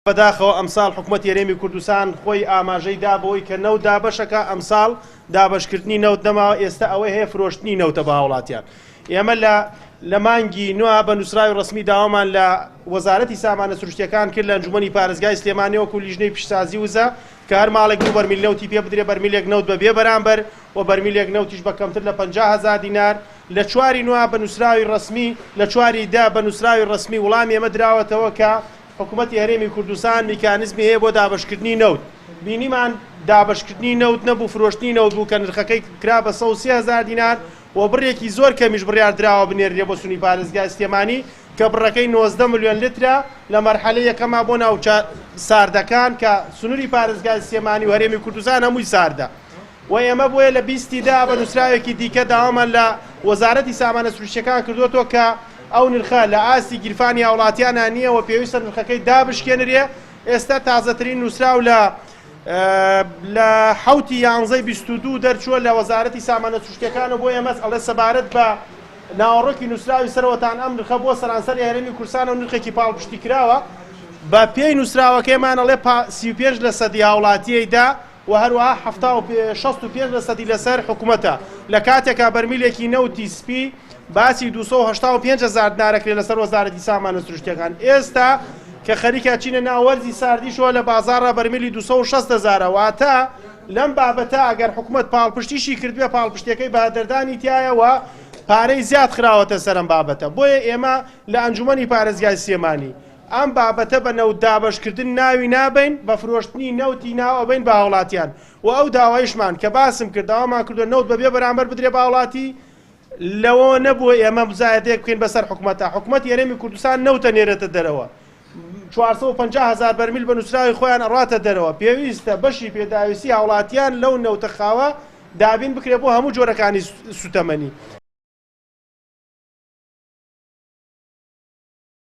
بەداخەوە ئەمساڵ حکوومەت یاریێمی کوردستان خۆی ئاماژەی دا بەوەی کە نەوت دابەشەکە ئەمساڵ دابشکردنی نەوت نەماوە ئێستا ئەوەی هەیە فرۆشتنی نەوتە بە هاوڵاتیان. ئێمە لە مانگی نوێ بە نووسراوی ڕسمی داوامان لە وەزارەتی سامانە سروشتیەکان کرد لە ئەنجومەنی پارێزگای سلێمانی وەکو لیژنەی پیشسازی وزە کە هەر ماڵێک دوو بەرمیل نەوتی پێ بدرێ بەرمیلێک نەوت بەبێ بەرامبەر و بەرمیلێک نەوتیش بە کەمتر لە 50,000 دینار لە چواری نوێ بە نووسراوی ڕسمی لە چواری دا بە نووسراوی ڕسمی وڵامی ئێمە دراوەتەوە کە حکوومەتی هەرێمی کوردستان میکانیزمی هەیە بۆ دابشکردنی نەوت. بینیمان دابشکردنی نەوت نەبوو، فرۆشتنی نەوت بوو کە نرخەکەی کرا بە 130,000 دینار و بڕێکی زۆر کەمیش بڕیار دراوە بنێرێ بۆ سونی پارێزگای سلێمانی کە بڕەکەی 90 ملیۆن لیترە لە مەرحەلەی یەکەما بۆ ناو ساردەکان کە سنووری پارێزگای سلێمانی و هەرێمی کوردستان هەمووی ساردە. و ئێمە بۆیە لە 20 دا بە نووسراوێکی دیکە داوامان لە وەزارەتی سامانە سروشتیەکان کردوەوە کە ئەو نرخە لە ئاستی گیرفانی هاوڵاتیانە نییە و پێویستە نرخەکەی دابشکێنرێ. ئێستا تازەترین نووسراو لە حوتی 11/22 دەرچووە لە وەزارەتی سامانە سروشتیەکان و بۆ ئێمە ئەڵێ سەبارەت بە ناوەڕۆکی نووسراوی سەرەوەتان ئەم نرخە بۆ سەرانسەری هەرێمی کوردستان و نرخێکی پاڵپشتی کراوە بە پێی نووسراوەکەیمان ئەڵێ 35% هاوڵاتیەیدا و هەروەها 65% لەسەر حکوومەتە لە کاتێکا بەرمیلێکی نەوتی سپی باسی 285,000 دینارەکرێت لەسەر وەزارەتی سامانە سروشتیەکان. ئێستا کە خەریکە چینە ناوەرزی ساردیشەوە لە بازاڕە بەرمیلی 260,000 واتە لەم بابەتە ئەگەر حکوومەت پاڵپشتیشی کردوێ پاڵپشتەکەی بەدەردانی تایەوە پارەی زیاد خراوەتە سەرم بابەتە. بۆیە ئێمە لە ئەنجومەنی پارێزگای سلێمانی ئەم بابەتە بە نەوت دابشکردن ناوی نابین بە فرۆشتنی نەوتی ناوە بین بە هاوڵاتیان و ئەو داوایشمان کە باسم کردەوەمان کردو نەوت بەبێ بەرامبەر بدرێ بە هاوڵاتی لەوە نەبووە ئێمە بزایەتێک بکەین بەسەر حکوومەتە. حکوومەت یاریێمی کوردستان نەوتە نێرێتە دەرەوە 450,000 بەرمیل بە نووسراوی خۆیان ئەڕاتە دەرەوە. پێویستە بەشی پێداویستی هاوڵاتیان لەو نەوتە خاوە دابین بکرێت بۆ هەموو جۆرەکانی سوتەمەنی.